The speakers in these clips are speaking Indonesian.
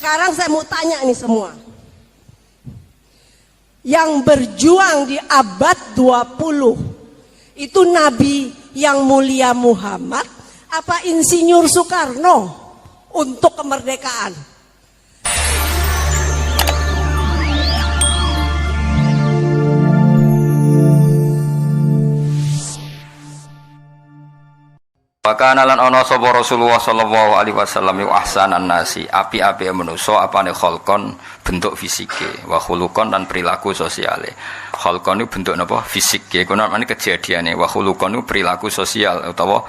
Sekarang saya mau tanya nih semua. Yang berjuang di abad 20 itu Nabi yang mulia Muhammad apa Insinyur Soekarno untuk kemerdekaan? Wakana lan ana sapa Rasulullah sallallahu alaihi wasallam yu ahsanan nasi api-api manusa apane kholqon bentuk fisike wa khuluqon lan perilaku sosiale. Kholqon itu bentuk napa fisik ya kono mane kejadiane wa khuluqon itu perilaku sosial utawa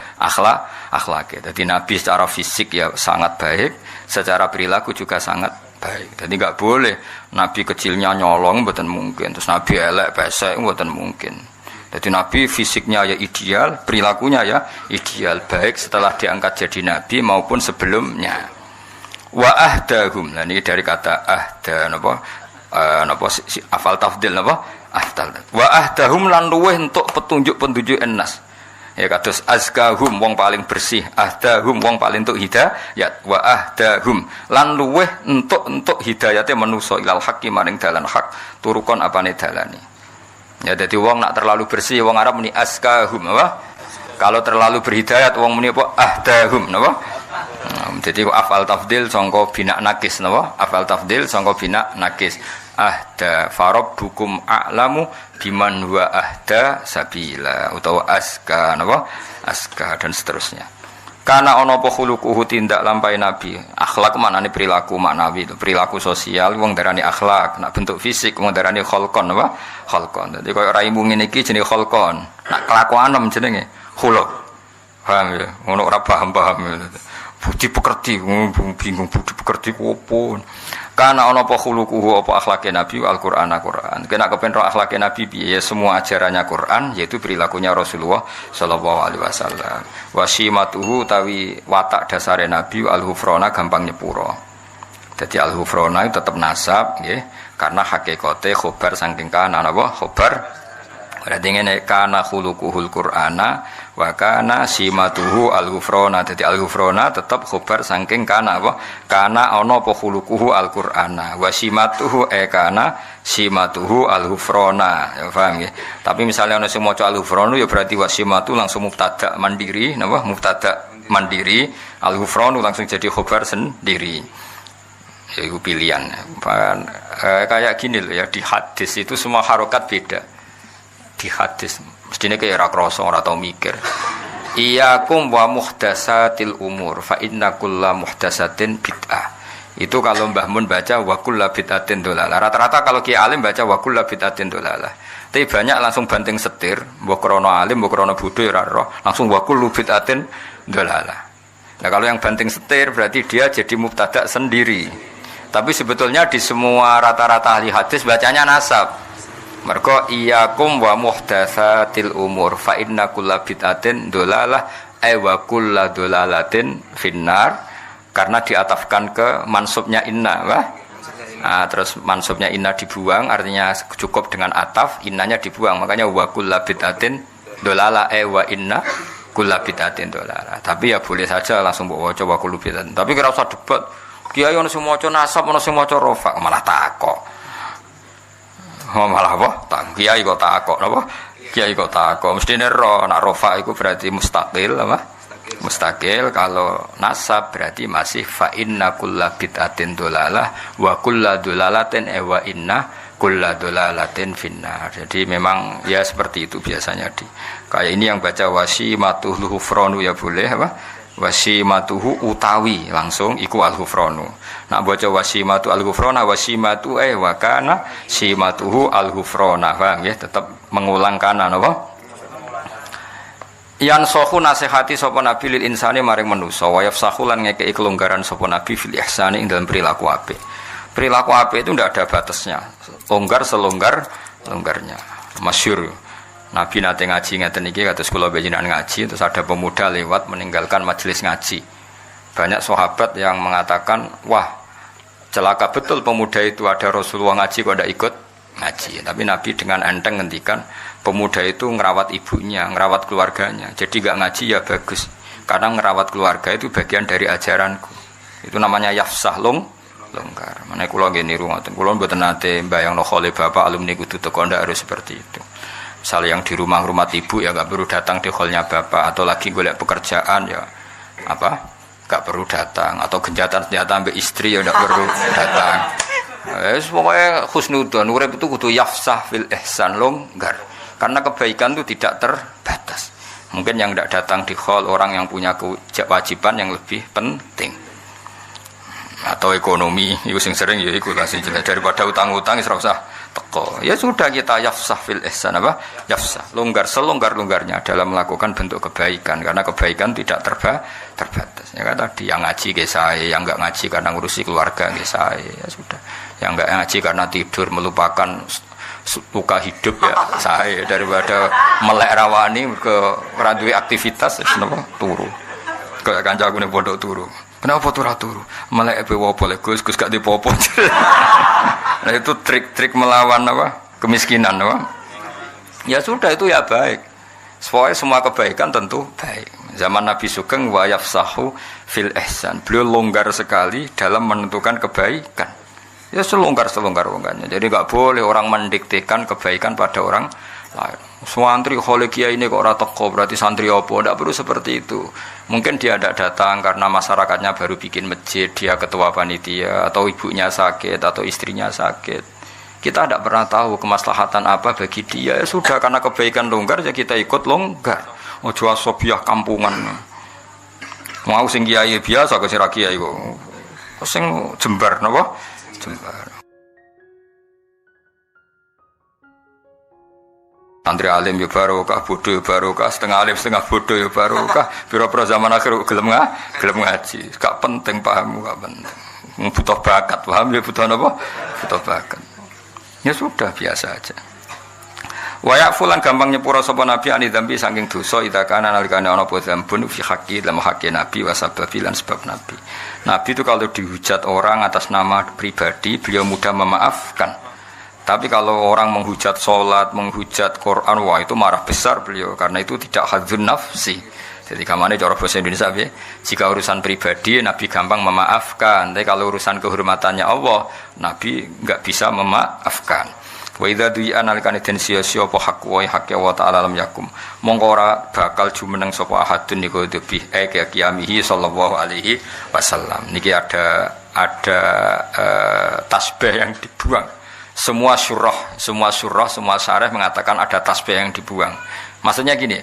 akhlake. Dadi Nabi secara fisik ya sangat baik, secara perilaku juga sangat baik. Jadi enggak boleh Nabi kecilnya nyolong mboten mungkin, terus Nabi elek pesek mboten mungkin. Jadi Nabi fisiknya ya ideal, perilakunya ya ideal, baik setelah diangkat jadi Nabi maupun sebelumnya. Wa ahdahum, nah ini dari kata ahda, afal tafdil, afdal. Wa ahdahum lan luweh untuk petunjuk enas. Ya kados azkahum wong paling bersih, ahdahum wong paling untuk hidayat, wa ahdahum lan luweh untuk hidayate manusa ilal haqqi maring dalan hak, turukon apane dalane. Ya jadi wong nak terlalu bersih wong Arab muni askahum apa? Kalau terlalu berhidayat wong muni apa? Ahdahum napa? Jadi afal tafdil sangka bina nakis napa? Afal tafdil sangka bina nakis. Ahda farabbukum a'lamu biman huwa ahda sabila utawa aska napa? Aska dan seterusnya. Karena ana apa khuluquhu tindak lampahe Nabi. Akhlak maknane perilaku maknawi itu, perilaku sosial wong darani akhlak, nak bentuk fisik wong darani kholqon apa? Kholqon. Dadi koyo raimu ngene iki jenenge kholqon. Nak kelakuanem jenenge khuluq. Paham ya? Ngono ora paham-paham. Budi pekerti, bingung budi pekerti opo. Karena ana apa khuluquhu apa akhlake Nabi Al-Qur'an. Kena kepen ro akhlake Nabi piye semua ajarannya Quran yaitu perilakunya Rasulullah sallallahu alaihi wasallam. Wasimatuhu tawi watak dasare Nabi al-hufrona gampang nyepuro. Jadi al-hufrona itu tetap nasab nggih karena hakikate khobar saking kana napa khobar. Berarti ngene kana khuluquhul Qur'ana wa kana simatuhu al-hufrona. Jadi al-hufrona tetap khobar saking kana apa? Kana ana apa khuluquhu al-Qur'ana wa simatuhu kana simatuhu al-hufrona. Ya paham nggih. Tapi misalnya ana sing maca al-hufronu ya berarti wasimatu langsung mubtada mandiri napa? Mubtada mandiri, al-hufronu langsung jadi khobar sendiri. Ya itu pilihan. Kayak gini loh ya di hadis itu semua harokat beda. Di hadis mestinya kayak ra kroso ora tau mikir. Iyakum wa muhdatsatil umur fa inna kulla muhdatsatin bid'ah. Itu kalau Mbah Mun baca wa kullu bid'atin dolalah. Rata-rata kalau Ki Alim baca wa kullu bid'atin dolalah. Tapi banyak langsung banting setir, mbok krana alim, mbok krana bodho ora roh, langsung wa kullu bid'atin dolalah. Nah, kalau yang banting setir berarti dia jadi mubtada sendiri. Tapi sebetulnya di semua rata-rata ahli hadis bacanya nasab. Mergo iyakum wa muhdatsatil umur fa inna kulla bid'atin dolalah wa kullu dolalatin finnar karena diatafkan ke mansubnya inna nah, terus mansubnya inna dibuang artinya cukup dengan ataf innanya dibuang makanya wa kullu bid'atin dolalah wa inna kullu bid'atin dolalah. Tapi ya boleh saja langsung mbok waca wa kullu bid'atin. Tapi kira usah debat. Kiai ono sing maca nasab ono sing maca rafa malah takok. Malah apa? Kiai kok takok napa? Kiai kok takok mestine ro nek rafa iku berarti mustaqil apa? Mustaqil. Kalau nasab berarti masih fa inna kulla bid'atin dolalah wa kullu dolalatin wa inna kulla dolalatin finnar. Jadi memang ya seperti itu biasanya di kayak ini yang baca wasimatuhu hufronu ya boleh apa? Wasimatuhu utawi langsung iku al-hufronu. Nak baca wasimatu al-hufrona wasimatu wa kana simatuhu al-hufrona. Paham ya? Tetap mengulang kana napa? Yan sohu nasihati sapa nabi lil insani maring manusa wa yafsahu lan ngekeki kelonggaran sapa nabi fil ihsani ing dalam perilaku apik. Perilaku apik itu ndak ada batasnya. Longgar selonggar-longgarnya. Masyhur Nabi nate ngaji ngeten iki kados kula panjenengan ngaji terus ada pemuda lewat meninggalkan majelis ngaji. Banyak sahabat yang mengatakan, "Wah, celaka betul pemuda itu ada Rasulullah ngaji kok ndak ikut ngaji." Tapi Nabi dengan enteng ngendikan, pemuda itu ngerawat ibunya, ngerawat keluarganya. Jadi enggak ngaji ya bagus. Karena ngerawat keluarga itu bagian dari ajaranku. Itu namanya yafsah longgar. Mana kula nggih niru ngoten. Kula mboten nate mbayangno khole bapak alumni kudu teko ndak harus seperti itu. Misalnya yang di rumah ibu ya nggak perlu datang di hallnya bapak, atau lagi golek pekerjaan ya apa nggak perlu datang, atau genjatan senjata ambil istri ya nggak perlu datang. Pokoknya husnudon urip itu kudu yafsah fil ihsan, longgar karena kebaikan itu tidak terbatas. Mungkin yang tidak datang di hall orang yang punya kewajiban yang lebih penting, atau ekonomi itu sing sering ya iku lah sing jelas, daripada utang-utang wis ora usah teko. Ya sudah, kita yafsah fil ihsan, apa yafsah, longgar selonggar-longgarnya dalam melakukan bentuk kebaikan, karena kebaikan tidak terbatas. Ya kan tadi, yang ngaji ke saya, yang enggak ngaji karena ngurusi keluarga ke saya, ya sudah. Yang enggak ngaji karena tidur melupakan luka hidup ya saya, daripada melek rawani ke radui aktivitas napa turu. Kayak kancaku ning pondok turu. Kenapa turu? Melek be wopo le Gus gak dipopo. Nah itu trik-trik melawan apa? Kemiskinan apa? Ya sudah, itu ya baik. Semua kebaikan tentu baik. Zaman Nabi Sugeng wa yafsahu fil ihsan. Beliau longgar sekali dalam menentukan kebaikan. Ya selonggar-longgarnya. Jadi enggak boleh orang mendiktekan kebaikan pada orang lain. Santri khole kiai ini kok ora teko berarti santri apa? Tidak perlu seperti itu. Mungkin dia tidak datang karena masyarakatnya baru bikin masjid, dia ketua panitia, atau ibunya sakit, atau istrinya sakit. Kita tidak pernah tahu kemaslahatan apa bagi dia. Ya sudah, karena kebaikan longgar ya kita ikut longgar. Ojo asobiah kampungan. Mau sing kiai biasa ke sira kiai kok. Sing jembar napa? Jembar. Santri alim ya barokah, bodoh ya barokah, setengah alim setengah bodoh ya barokah. Pira-pira zaman akhir gelem ngaji. Gak penting pahammu, gak penting. Butuh bakat, paham ya, butuh apa? Butuh bakat. Ya sudah, biasa aja. Wa ya'fulan gampang nyepura sapa nabi ani dzambi saking dosa ida kana nalikane ana apa dzambun fi haqqi dalam haqqi nabi wa sababi lan sebab nabi. Nabi itu kalau dihujat orang atas nama pribadi, beliau mudah memaafkan. Tapi kalau orang menghujat sholat, menghujat Quran, wah itu marah besar beliau, karena itu tidak hadzun nafsi. Jadi kamane cara bahasa Indonesia ya, jika urusan pribadi Nabi gampang memaafkan, tapi kalau urusan kehormatannya Allah, Nabi enggak bisa memaafkan. Wa idza du'a nalikane den sia-sia apa hak wa hak Allah taala lam yakum. Mongko ora bakal jumeneng sapa ahadun niku debi qiyamihi sallallahu alaihi wasallam. Niki ada tasbih yang dibuang. Semua syarah, semua syarah mengatakan ada tasbih yang dibuang. Maksudnya gini,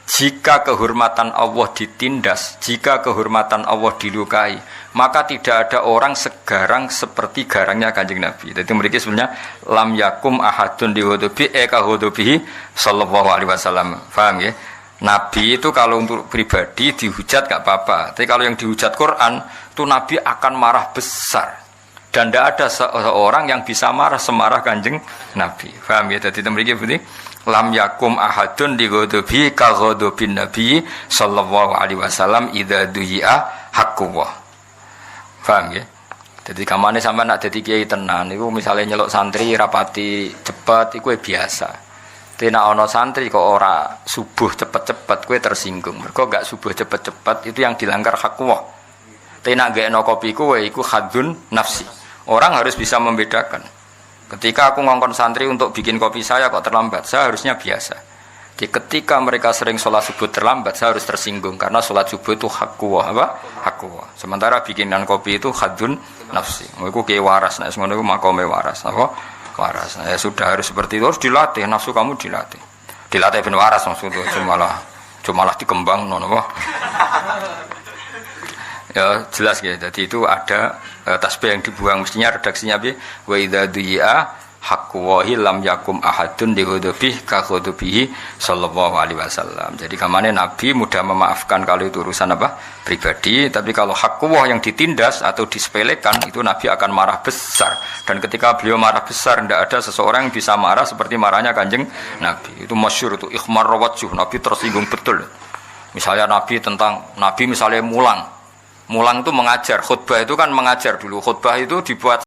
jika kehormatan Allah ditindas, jika kehormatan Allah dilukai, maka tidak ada orang segarang seperti garangnya Kanjeng Nabi. Jadi mereka sebenarnya lam yakum ahadun dihudubi hudubihi sallallahu alaihi wasallam. Paham ya? Nabi itu kalau untuk pribadi dihujat gak apa-apa. Tapi kalau yang dihujat Quran, itu Nabi akan marah besar. Dan tidak ada seorang yang bisa marah semarah Kanjeng Nabi. Paham ya? Jadi mereka berarti lam yakum ahadun di ghadabi ka ghadabin Nabi sallallahu alaihi wasallam idza du'a haqqullah. Paham ya? Jadi kamane sampean nak dadi kiai tenan niku misale nyeluk santri rapati cepet iku biasa. Tapi nek ana santri kok ora subuh cepet-cepet kowe tersinggung. Mergo gak subuh cepet-cepet itu yang dilanggar haqqullah. Tapi nek gak ono kopi kowe iku hadzun nafsi. Orang harus bisa membedakan. Ketika aku ngongkon santri untuk bikin kopi saya kok terlambat, saya harusnya biasa. Jadi ketika mereka sering sholat subuh terlambat, saya harus tersinggung karena sholat subuh itu hakwa, apa? Hakwa. Sementara bikinan kopi itu hadzun nafsi. Iku ki waras, nek ngono iku makome waras, apa? Waras. Nah, ya sudah harus seperti itu, harus dilatih, nafsu kamu dilatih. Dilatih ben waras maksudnya, cuma dikembang ngono apa? Ya jelas ya. Jadi itu ada tasbih yang dibuang, mestinya redaksinya bi wa idza du'a haqqu lam yakum ahadun dihudubihi ka hudubihi sallallahu alaihi wasallam. Jadi kamane Nabi mudah memaafkan kalau itu urusan apa pribadi, tapi kalau haqqu yang ditindas atau disepelekan itu Nabi akan marah besar. Dan ketika beliau marah besar tidak ada seseorang yang bisa marah seperti marahnya Kanjeng Nabi. Itu masyhur, itu ikhmar wajh, Nabi tersinggung betul. Misalnya Nabi misalnya mulang itu mengajar, khutbah itu kan mengajar dulu, khutbah itu dibuat